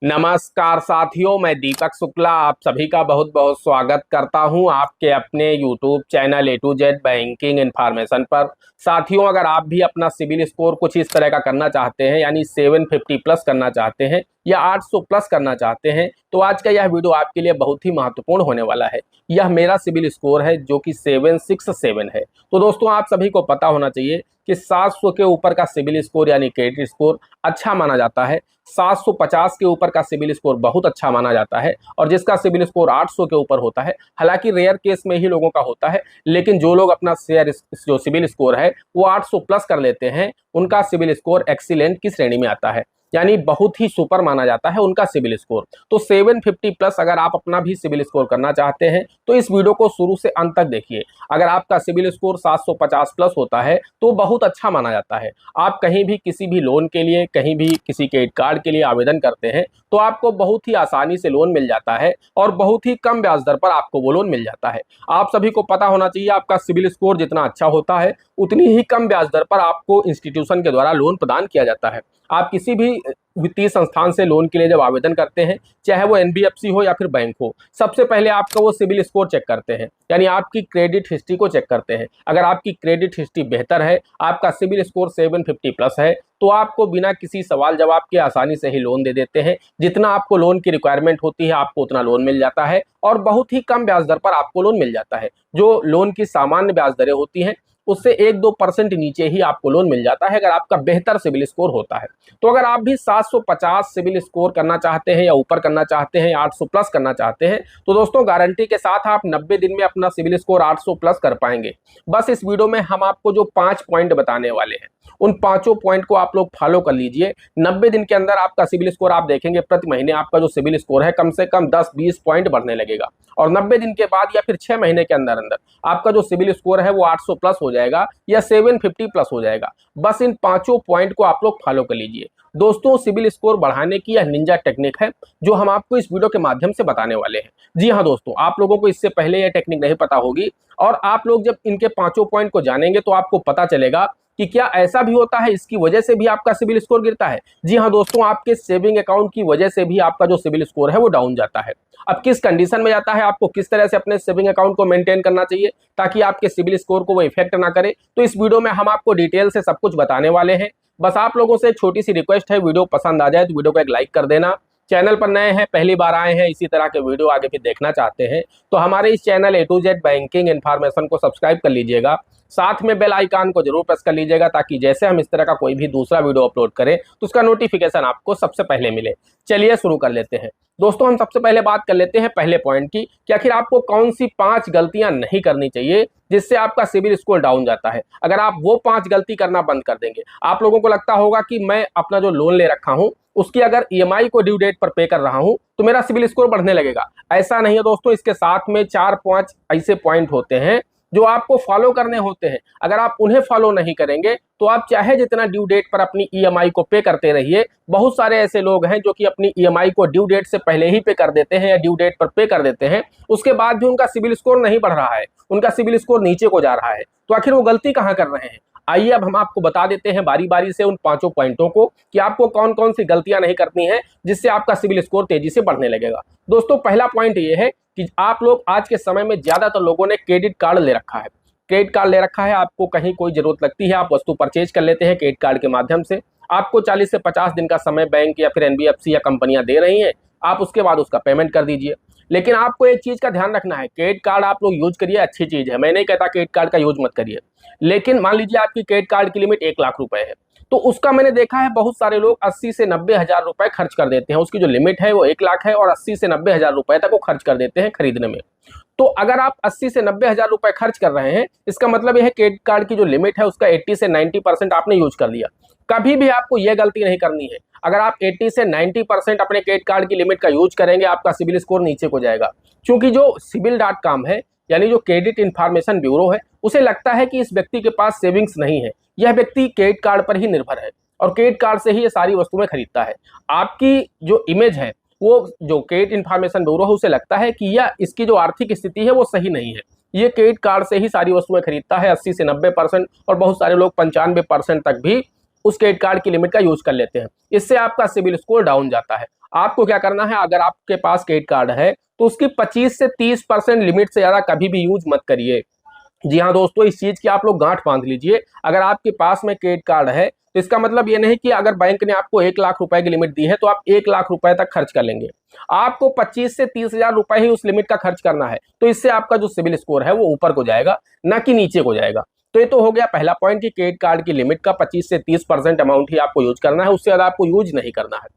नमस्कार साथियों, मैं दीपक शुक्ला आप सभी का बहुत बहुत स्वागत करता हूं आपके अपने YouTube channel A to Z banking information पर। साथियों, अगर आप भी अपना सिबिल स्कोर कुछ इस तरह का करना चाहते हैं, यानी 750 प्लस करना चाहते हैं या 800 प्लस करना चाहते हैं, तो आज का यह वीडियो आपके लिए बहुत ही महत्वपूर्ण होने वाला है। यह मेरा सिबिल स्कोर है जो कि 767 है। तो दोस्तों, आप सभी को पता होना चाहिए कि 700 के ऊपर का सिबिल स्कोर यानी क्रेडिट स्कोर अच्छा माना जाता है। 750 के ऊपर का सिबिल स्कोर बहुत अच्छा माना जाता है और जिसका सिबिल स्कोर 800 के ऊपर होता है, हालांकि रेयर केस में ही लोगों का होता है, लेकिन जो लोग अपना शेयर जो सिबिल स्कोर है वो 800 प्लस कर लेते हैं, उनका सिबिल स्कोर एक्सीलेंट की श्रेणी में आता है, यानी बहुत ही सुपर माना जाता है उनका सिबिल स्कोर। तो 750 प्लस अगर आप अपना भी सिबिल स्कोर करना चाहते हैं तो इस वीडियो को शुरू से अंत तक देखिए। अगर आपका सिबिल स्कोर 750 प्लस होता है तो बहुत अच्छा माना जाता है। आप कहीं भी किसी भी लोन के लिए, कहीं भी किसी क्रेडिट कार्ड के लिए आवेदन करते हैं तो आपको बहुत ही आसानी से लोन मिल जाता है और बहुत ही कम ब्याज दर पर आपको वो लोन मिल जाता है। आप सभी को पता होना चाहिए, आपका सिबिल स्कोर जितना अच्छा होता है उतनी ही कम ब्याज दर पर आपको इंस्टीट्यूशन के द्वारा लोन प्रदान किया जाता है। आप किसी भी वित्तीय संस्थान से लोन के लिए जब आवेदन करते हैं, चाहे वो एनबीएफसी हो या फिर बैंक हो, सबसे पहले आपका वो सिबिल स्कोर चेक करते हैं, यानी आपकी क्रेडिट हिस्ट्री को चेक करते हैं। अगर आपकी क्रेडिट हिस्ट्री बेहतर है, आपका सिबिल स्कोर 750 प्लस है, तो आपको बिना किसी सवाल जवाब के आसानी से ही लोन दे देते हैं। जितना आपको लोन की रिक्वायरमेंट होती है आपको उतना लोन मिल जाता है और बहुत ही कम ब्याज दर पर आपको लोन मिल जाता है। जो लोन की सामान्य ब्याज दरें होती हैं उससे 1-2% नीचे ही आपको लोन मिल जाता है अगर आपका बेहतर सिबिल स्कोर होता है। तो अगर आप भी 750 सिबिल स्कोर करना चाहते हैं या ऊपर करना चाहते हैं, 800 प्लस करना चाहते हैं, तो दोस्तों गारंटी के साथ आप 90 दिन में अपना सिबिल स्कोर 800 प्लस कर पाएंगे। बस इस वीडियो में हम आपको जो 5 पॉइंट बताने वाले हैं उन पांचों पॉइंट को आप लोग फॉलो कर लीजिए। 90 दिन के अंदर आपका सिबिल स्कोर आप देखेंगे प्रति महीने आपका जो सिबिल स्कोर है कम से कम 10-20 पॉइंट बढ़ने लगेगा और 90 दिन के बाद या फिर 6 महीने के अंदर अंदर आपका जो सिबिल स्कोर है वो 800 प्लस हो जाएगा या 750 प्लस हो जाएगा। बस इन पांचों पॉइंट को आप लोग फॉलो कर लीजिए। दोस्तों, सिबिल स्कोर बढ़ाने की यह निंजा टेक्निक है जो हम आपको इस वीडियो के माध्यम से बताने वाले हैं। जी हाँ दोस्तों, आप लोगों को इससे पहले यह टेक्निक नहीं पता होगी और आप लोग जब इनके पांचों पॉइंट को जानेंगे तो आपको पता चलेगा कि क्या ऐसा भी होता है, इसकी वजह से भी आपका सिबिल स्कोर गिरता है। जी हाँ दोस्तों, आपके सेविंग अकाउंट की वजह से भी आपका जो सिबिल स्कोर है वो डाउन जाता है। अब किस कंडीशन में जाता है, आपको किस तरह से अपने सेविंग अकाउंट को मेंटेन करना चाहिए ताकि आपके सिबिल स्कोर को वो इफेक्ट ना करे, तो इस वीडियो में हम आपको डिटेल से सब कुछ बताने वाले हैं। बस आप लोगों से छोटी सी रिक्वेस्ट है, वीडियो पसंद आ जाए तो वीडियो को एक लाइक कर देना। चैनल पर नए हैं, पहली बार आए हैं, इसी तरह के वीडियो आगे भी देखना चाहते हैं तो हमारे इस channel A to Z banking information को सब्सक्राइब कर लीजिएगा। साथ में बेल आइकन को जरूर प्रेस कर लीजिएगा ताकि जैसे हम इस तरह का कोई भी दूसरा वीडियो अपलोड करें तो उसका नोटिफिकेशन आपको सबसे पहले मिले। चलिए शुरू कर लेते हैं। दोस्तों, हम सबसे पहले बात कर लेते हैं पहले पॉइंट की कि आखिर आपको कौन सी 5 गलतियां नहीं करनी चाहिए जिससे आपका सिबिल स्कोर डाउन जाता है। अगर आप वो 5 गलती करना बंद कर देंगे, आप लोगों को लगता होगा कि मैं अपना जो लोन ले रखा हूं उसकी अगर ईएमआई को ड्यू डेट पर पे कर रहा हूं तो मेरा सिबिल स्कोर बढ़ने लगेगा। ऐसा नहीं है दोस्तों, इसके साथ में 4-5 ऐसे पॉइंट होते हैं जो आपको फॉलो करने होते हैं। अगर आप उन्हें फॉलो नहीं करेंगे तो आप चाहे जितना ड्यू डेट पर अपनी ईएमआई को पे करते रहिए, बहुत सारे ऐसे लोग हैं जो कि अपनी ईएमआई को ड्यू डेट से पहले ही पे कर देते हैं या ड्यू डेट पर पे कर देते हैं, उसके बाद भी उनका सिबिल स्कोर नहीं बढ़ रहा है, उनका सिबिल स्कोर नीचे को जा रहा है। तो आखिर वो गलती कहाँ कर रहे हैं? आइए अब हम आपको बता देते हैं बारी बारी से उन पांचों पॉइंटों को कि आपको कौन कौन सी गलतियां नहीं करनी है जिससे आपका सिबिल स्कोर तेजी से बढ़ने लगेगा। दोस्तों, पहला पॉइंट ये है कि आप लोग आज के समय में ज्यादातर लोगों ने क्रेडिट कार्ड ले रखा है। क्रेडिट कार्ड ले रखा है, आपको कहीं कोई जरूरत लगती है, आप वस्तु परचेज कर लेते हैं क्रेडिट कार्ड के माध्यम से। आपको 40 से 50 दिन का समय बैंक या फिर एनबीएफसी या कंपनियां दे रही हैं, आप उसके बाद उसका पेमेंट कर दीजिए। लेकिन आपको एक चीज का ध्यान रखना है, क्रेडिट कार्ड आप लोग यूज करिए, अच्छी चीज है, मैं नहीं कहता क्रेडिट कार्ड का यूज मत करिए, लेकिन मान लीजिए आपकी क्रेडिट कार्ड की लिमिट 1 लाख रुपए है, तो उसका मैंने देखा है बहुत सारे लोग 80 से 90 हजार रुपए खर्च कर देते हैं। उसकी जो लिमिट है वो 1 लाख है और 80 से 90 हजार रुपए तक वो खर्च कर देते हैं खरीदने में। तो अगर आप 80 से 90 हजार रुपए खर्च कर रहे हैं, इसका मतलब यह है क्रेडिट कार्ड की जो लिमिट है उसका 80 से 90% आपने यूज कर लिया। कभी भी आपको यह गलती नहीं करनी है। अगर आप 80 से 90% अपने क्रेडिट कार्ड की लिमिट का यूज करेंगे, आपका सिबिल स्कोर नीचे को जाएगा, क्योंकि जो सिबिल.com है यानी जो क्रेडिट इंफॉर्मेशन ब्यूरो है, उसे लगता है कि इस व्यक्ति के पास सेविंग्स नहीं है, यह व्यक्ति क्रेडिट कार्ड पर ही निर्भर है और क्रेडिट कार्ड से ही ये सारी वस्तुएं खरीदता है। आपकी जो इमेज है, वो जो क्रेडिट इंफॉर्मेशन ब्यूरो है उसे लगता है कि यह इसकी जो आर्थिक स्थिति है वो सही नहीं है, ये क्रेडिट कार्ड से ही सारी वस्तुएं खरीदता है 80 से 90% और बहुत सारे लोग 95% तक भी उस क्रेडिट कार्ड की लिमिट का यूज कर लेते हैं। इससे आपका सिबिल स्कोर डाउन जाता है। आपको क्या करना है, अगर आपके पास क्रेडिट कार्ड है तो उसकी 25 से 30% लिमिट से ज्यादा कभी भी यूज मत करिए। जी हाँ दोस्तों, इस चीज की आप लोग गांठ बांध लीजिए। अगर आपके पास में क्रेडिट कार्ड है तो इसका मतलब ये नहीं कि अगर बैंक ने आपको 1 लाख रुपए की लिमिट दी है तो आप 1 लाख रुपए तक खर्च कर लेंगे। आपको 25 से 30 हजार रुपए ही उस लिमिट का खर्च करना है। तो इससे आपका जो सिविल स्कोर है वो ऊपर को जाएगा, ना कि नीचे को जाएगा। तो ये तो हो गया पहला पॉइंट कि क्रेडिट कार्ड की लिमिट का 25 से 30% अमाउंट ही आपको यूज करना है, उससे ज्यादा आपको यूज नहीं करना है।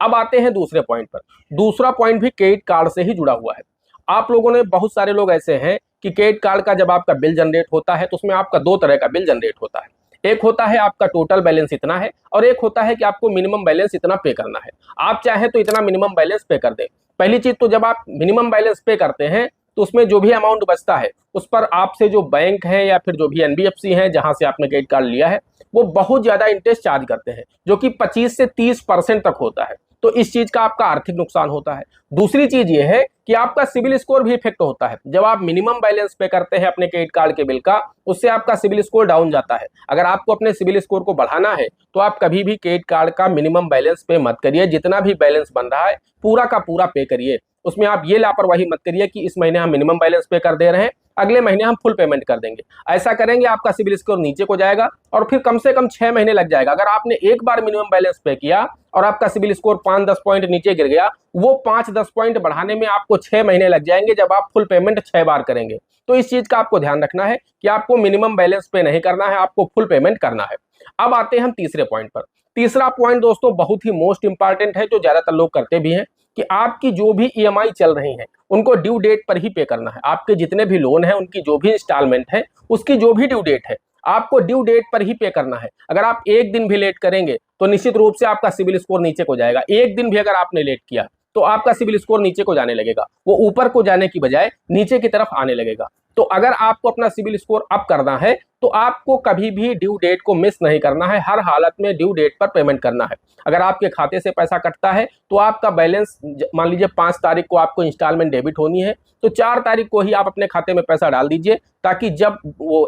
अब आते हैं दूसरे पॉइंट पर। दूसरा पॉइंट भी क्रेडिट कार्ड से ही जुड़ा हुआ है। आप लोगों ने, बहुत सारे लोग ऐसे हैं कि क्रेडिट कार्ड का जब आपका बिल जनरेट होता है तो उसमें आपका दो तरह का बिल जनरेट होता है। एक होता है आपका टोटल बैलेंस इतना है, और एक होता है कि आपको मिनिमम बैलेंस इतना पे करना है। आप चाहे तो इतना मिनिमम बैलेंस पे कर दें। पहली चीज तो जब आप मिनिमम बैलेंस पे करते हैं तो उसमें जो भी अमाउंट बचता है उस पर आपसे जो बैंक है या फिर जो भी एनबीएफसी है जहां से आपने क्रेडिट कार्ड लिया है वो बहुत ज्यादा इंटरेस्ट चार्ज करते हैं, जो कि 25 से 30% तक होता है। तो इस चीज का आपका आर्थिक नुकसान होता है। दूसरी चीज ये है कि आपका सिविल स्कोर भी इफेक्ट होता है। जब आप मिनिमम बैलेंस पे करते हैं अपने क्रेडिट कार्ड के बिल का, उससे आपका सिविल स्कोर डाउन जाता है। अगर आपको अपने सिविल स्कोर को बढ़ाना है तो आप कभी भी क्रेडिट कार्ड का मिनिमम बैलेंस पे मत करिए। जितना भी बैलेंस बन रहा है पूरा का पूरा पे करिए। उसमें आप ये लापरवाही मत करिए कि इस महीने हम मिनिमम बैलेंस पे कर दे रहे हैं, अगले महीने हम फुल पेमेंट कर देंगे। ऐसा करेंगे आपका सिविल स्कोर नीचे को जाएगा और फिर कम से कम 6 महीने लग जाएगा। अगर आपने एक बार मिनिमम बैलेंस पे किया और आपका सिविल स्कोर 5-10 पॉइंट नीचे गिर गया, वो 5-10 पॉइंट बढ़ाने में आपको 6 महीने लग जाएंगे जब आप फुल पेमेंट 6 बार करेंगे। तो इस चीज का आपको ध्यान रखना है कि आपको मिनिमम बैलेंस पे नहीं करना है, आपको फुल पेमेंट करना है। अब आते हैं हम तीसरे पॉइंट पर। तीसरा पॉइंट दोस्तों बहुत ही मोस्ट इंपॉर्टेंट है, जो ज्यादातर लोग करते भी हैं, कि आपकी जो भी ईएमआई चल रही है उनको ड्यू डेट पर ही पे करना है। आपके जितने भी लोन है उनकी जो भी इंस्टॉलमेंट है उसकी जो भी ड्यू डेट है आपको ड्यू डेट पर ही पे करना है। अगर आप एक दिन भी लेट करेंगे तो निश्चित रूप से आपका सिविल स्कोर नीचे को जाएगा। एक दिन भी अगर आपने लेट किया तो आपका सिविल स्कोर नीचे को जाने लगेगा, वो ऊपर को जाने की बजाय नीचे की तरफ आने लगेगा। तो अगर आपको अपना सिविल स्कोर अप करना है तो आपको कभी भी ड्यू डेट को मिस नहीं करना है, हर हालत में ड्यू डेट पर पेमेंट करना है। अगर आपके खाते से पैसा कटता है तो आपका बैलेंस, मान लीजिए 5 तारीख को आपको इंस्टॉलमेंट डेबिट होनी है तो 4 तारीख को ही आप अपने खाते में पैसा डाल दीजिए, ताकि जब वो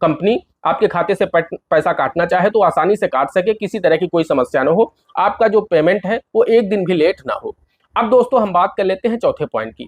कंपनी आपके खाते से पैसा काटना चाहे तो आसानी से काट सके, किसी तरह की कोई समस्या ना हो, आपका जो पेमेंट है वो एक दिन भी लेट ना हो। अब दोस्तों हम बात कर लेते हैं चौथे पॉइंट की।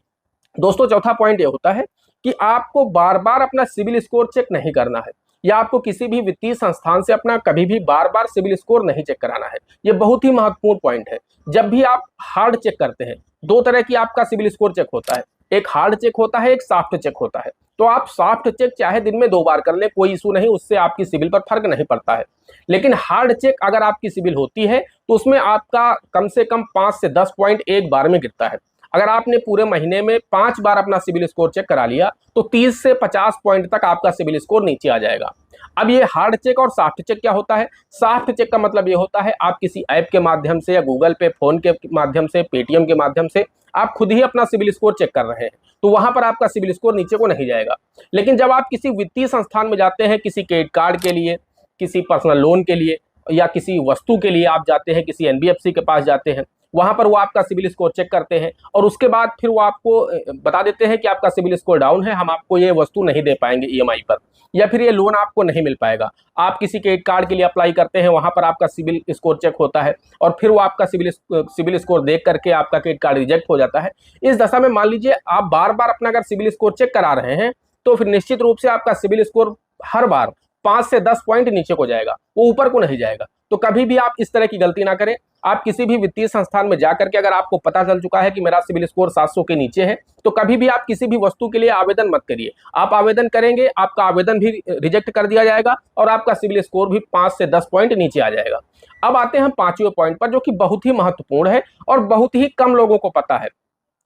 दोस्तों चौथा पॉइंट ये होता है कि आपको बार बार अपना सिविल स्कोर चेक नहीं करना है, या आपको किसी भी वित्तीय संस्थान से अपना कभी भी बार बार सिविल स्कोर नहीं चेक कराना है। ये बहुत ही महत्वपूर्ण पॉइंट है। जब भी आप हार्ड चेक करते हैं, दो तरह की आपका सिविल स्कोर चेक होता है, एक हार्ड चेक होता है, एक सॉफ्ट चेक होता है। तो आप सॉफ्ट चेक चाहे दिन में 2 बार कर ले, कोई इशू नहीं, उससे आपकी सिविल पर फर्क नहीं पड़ता है। लेकिन हार्ड चेक अगर आपकी सिविल होती है तो उसमें आपका कम से कम 5 से 10 पॉइंट एक बार में गिरता है। अगर आपने पूरे महीने में 5 बार अपना सिविल स्कोर चेक करा लिया तो 30 से 50 पॉइंट तक आपका सिविल स्कोर नीचे आ जाएगा। अब ये हार्ड चेक और सॉफ्ट चेक क्या होता है? सॉफ्ट चेक का मतलब ये होता है आप किसी ऐप के माध्यम से या गूगल पे, फोन के माध्यम से, पेटीएम के माध्यम से आप खुद ही अपना सिविल स्कोर चेक कर रहे हैं, तो वहां पर आपका सिविल स्कोर नीचे को नहीं जाएगा। लेकिन जब आप किसी वित्तीय संस्थान में जाते हैं, किसी क्रेडिट कार्ड के लिए, किसी पर्सनल लोन के लिए या किसी वस्तु के लिए आप जाते हैं, किसी एनबीएफसी के पास जाते हैं, वहां पर वो आपका सिविल स्कोर चेक करते हैं और उसके बाद फिर वो आपको बता देते हैं कि आपका सिविल स्कोर डाउन है, हम आपको ये वस्तु नहीं दे पाएंगे ईएमआई पर, या फिर ये लोन आपको नहीं मिल पाएगा। आप किसी क्रेडिट कार्ड के लिए अप्लाई करते हैं, वहां पर आपका सिविल स्कोर चेक होता है और फिर वो आपका सिविल स्कोर देख करके आपका क्रेडिट कार्ड रिजेक्ट हो जाता है। इस दशा में मान लीजिए आप बार बार अपना अगर सिविल स्कोर चेक करा रहे हैं तो फिर निश्चित रूप से आपका सिविल स्कोर हर बार 5 से 10 पॉइंट नीचे को जाएगा, वो ऊपर को नहीं जाएगा। तो कभी भी आप इस तरह की गलती ना करें। आप किसी भी वित्तीय संस्थान में जाकर के अगर आपको पता चल चुका है कि मेरा सिविल स्कोर 700 के नीचे है, तो कभी भी आप किसी भी वस्तु के लिए आवेदन मत करिए। आप आवेदन करेंगे, आपका आवेदन भी रिजेक्ट कर दिया जाएगा और आपका सिविल स्कोर भी 5 से 10 पॉइंट नीचे आ जाएगा। अब आते हैं हम 5वें पॉइंट पर, जो कि बहुत ही महत्वपूर्ण है और बहुत ही कम लोगों को पता है।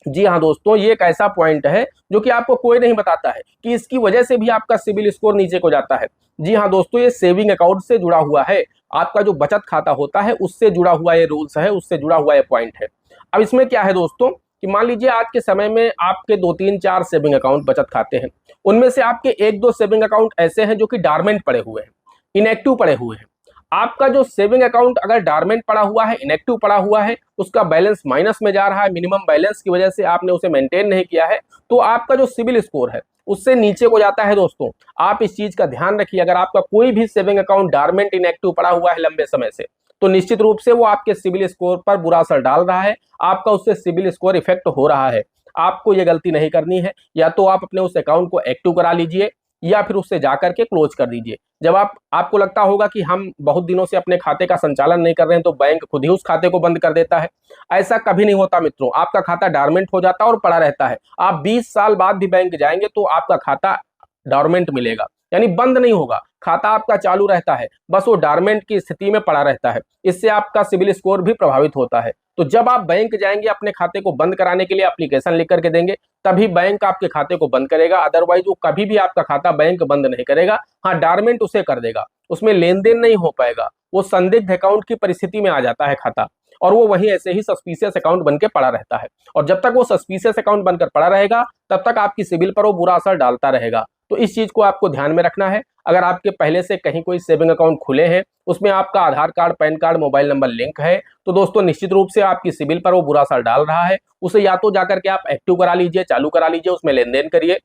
जी हाँ दोस्तों, ये एक ऐसा पॉइंट है जो कि आपको कोई नहीं बताता है कि इसकी वजह से भी आपका सिविल स्कोर नीचे को जाता है। जी हाँ दोस्तों, ये सेविंग अकाउंट से जुड़ा हुआ है। आपका जो बचत खाता होता है उससे जुड़ा हुआ ये रूल्स है, उससे जुड़ा हुआ ये पॉइंट है। अब इसमें क्या है दोस्तों कि मान लीजिए आज के समय में आपके 2-3-4 सेविंग अकाउंट बचत खाते हैं, उनमें से आपके 1-2 सेविंग अकाउंट ऐसे हैं जो कि डॉर्मेंट पड़े हुए हैं, इनएक्टिव पड़े हुए हैं। आपका जो सेविंग अकाउंट अगर डॉर्मेंट पड़ा हुआ है, इनएक्टिव पड़ा हुआ है, उसका बैलेंस माइनस में जा रहा है, मिनिमम बैलेंस की वजह से आपने उसे मेंटेन नहीं किया है, तो आपका जो सिविल स्कोर है उससे नीचे को जाता है। दोस्तों आप इस चीज का ध्यान रखिए। अगर आपका कोई भी सेविंग अकाउंट डॉर्मेंट, इनएक्टिव पड़ा हुआ है लंबे समय से, तो निश्चित रूप से वो आपके सिबिल स्कोर पर बुरा असर डाल रहा है, आपका उससे सिबिल स्कोर इफेक्ट हो रहा है। आपको ये गलती नहीं करनी है। या तो आप अपने उस अकाउंट को एक्टिव करा लीजिए या फिर उससे जाकर के क्लोज कर दीजिए। जब आपको लगता होगा कि हम बहुत दिनों से अपने खाते का संचालन नहीं कर रहे हैं, तो बैंक खुद ही उस खाते को बंद कर देता है। ऐसा कभी नहीं होता मित्रों, आपका खाता डॉर्मेंट हो जाता है और पड़ा रहता है। आप 20 साल बाद भी बैंक जाएंगे तो आपका खाता डॉर्मेंट मिलेगा, यानी बंद नहीं होगा, खाता आपका चालू रहता है, बस वो डॉर्मेंट की स्थिति में पड़ा रहता है। इससे आपका सिबिल स्कोर भी प्रभावित होता है। तो जब आप बैंक जाएंगे अपने खाते को बंद कराने के लिए एप्लीकेशन लिख करके देंगे, तभी बैंक आपके खाते को बंद करेगा। अदरवाइज वो कभी भी आपका खाता बैंक बंद नहीं करेगा। हाँ, डॉर्मेंट उसे कर देगा, उसमें लेन देन नहीं हो पाएगा, वो संदिग्ध अकाउंट की परिस्थिति में आ जाता है खाता, और वो वहीं ऐसे ही सस्पिशियस अकाउंट बनकर पड़ा रहता है। और जब तक वो सस्पिशियस अकाउंट बनकर पड़ा रहेगा, तब तक आपकी सिबिल पर वो बुरा असर डालता रहेगा। तो इस चीज को आपको ध्यान में रखना है। अगर आपके पहले से कहीं कोई सेविंग अकाउंट खुले हैं, उसमें आपका Aadhaar card, PAN card, mobile number link है, तो दोस्तों निश्चित रूप से आपकी सिबिल पर वो बुरा असर डाल रहा है। उसे या तो जाकर के आप एक्टिव करा लीजिए, चालू करा लीजिए, उसमें लेन देन करिए।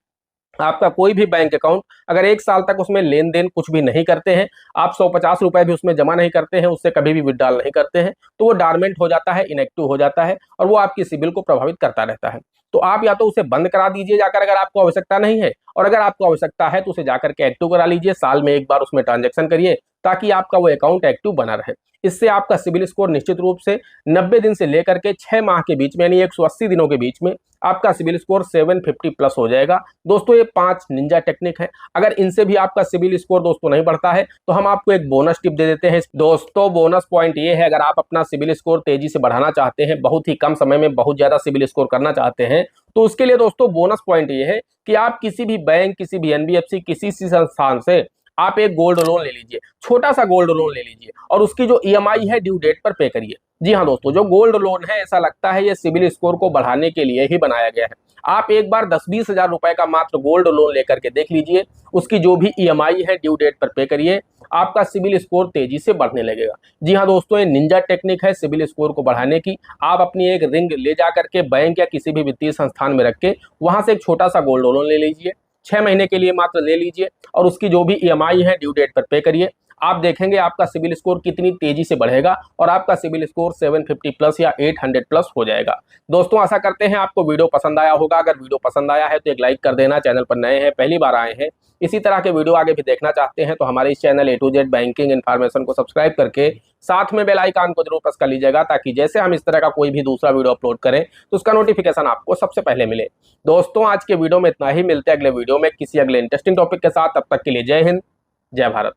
आपका कोई भी बैंक अकाउंट अगर 1 साल तक उसमें लेन देन कुछ भी नहीं करते हैं, आप 150 रुपए भी उसमें जमा नहीं करते हैं, उससे कभी भी विड्रॉल नहीं करते हैं, तो वो डॉर्मेंट हो जाता है, इनएक्टिव हो जाता है, और वो आपकी सिबिल को प्रभावित करता रहता है। तो आप या तो उसे बंद करा दीजिए जाकर, अगर आपको आवश्यकता नहीं है, और अगर आपको आवश्यकता है तो उसे जाकर के एक्टिव करा लीजिए। साल में एक बार उसमें ट्रांजेक्शन करिए, ताकि आपका वो अकाउंट एक्टिव बना रहे। इससे आपका सिबिल स्कोर निश्चित रूप से 90 दिन से लेकर के 6 माह के बीच में, यानी 180 दिनों के बीच में आपका सिबिल स्कोर 750 प्लस हो जाएगा। दोस्तों, ये 5 निंजा टेक्निक है। अगर इनसे भी आपका सिबिल स्कोर दोस्तों नहीं बढ़ता है, तो हम आपको एक बोनस टिप दे देते हैं। दोस्तों, बोनस पॉइंट ये है, अगर आप अपना सिबिल स्कोर तेजी से बढ़ाना चाहते हैं, बहुत ही कम समय में बहुत ज्यादा सिबिल स्कोर करना चाहते हैं, तो उसके लिए दोस्तों बोनस पॉइंट ये है कि आप किसी भी बैंक, किसी भी एनबीएफसी, किसी संस्थान से आप एक गोल्ड लोन ले लीजिए, छोटा सा गोल्ड लोन ले लीजिए, और उसकी जो ईएमआई है ड्यू डेट पर पे करिए। जी हाँ दोस्तों, जो गोल्ड लोन है, ऐसा लगता है ये सिबिल स्कोर को बढ़ाने के लिए ही बनाया गया है। आप एक बार 10-20 हजार रुपए का मात्र गोल्ड लोन लेकर के देख लीजिए, उसकी जो भी ईएमआई है ड्यू डेट पर पे करिए, आपका सिबिल स्कोर तेजी से बढ़ने लगेगा। जी हाँ दोस्तों, ये निंजा टेक्निक है सिबिल स्कोर को बढ़ाने की। आप अपनी एक रिंग ले जा करके बैंक या किसी भी वित्तीय संस्थान में रख के वहां से एक छोटा सा गोल्ड लोन ले लीजिए, 6 महीने के लिए मात्र ले लीजिए, और उसकी जो भी ईएमआई है ड्यू डेट पर पे करिए। आप देखेंगे आपका सिबिल स्कोर कितनी तेजी से बढ़ेगा, और आपका सिबिल स्कोर 750 प्लस या 800 प्लस हो जाएगा। दोस्तों, आशा करते हैं आपको वीडियो पसंद आया होगा। अगर वीडियो पसंद आया है तो एक लाइक कर देना। चैनल पर नए हैं, पहली बार आए हैं, इसी तरह के वीडियो आगे भी देखना चाहते हैं, तो हमारे इस channel A to Z banking information को सब्सक्राइब करके साथ में बेल आइकन को जरूर प्रेस कर लीजिएगा, ताकि जैसे हम इस तरह का कोई भी दूसरा वीडियो अपलोड करें तो उसका नोटिफिकेशन आपको सबसे पहले मिले। दोस्तों, आज के वीडियो में इतना ही। मिलते हैं अगले वीडियो में किसी अगले इंटरेस्टिंग टॉपिक के साथ। तब तक के लिए जय हिंद, जय भारत।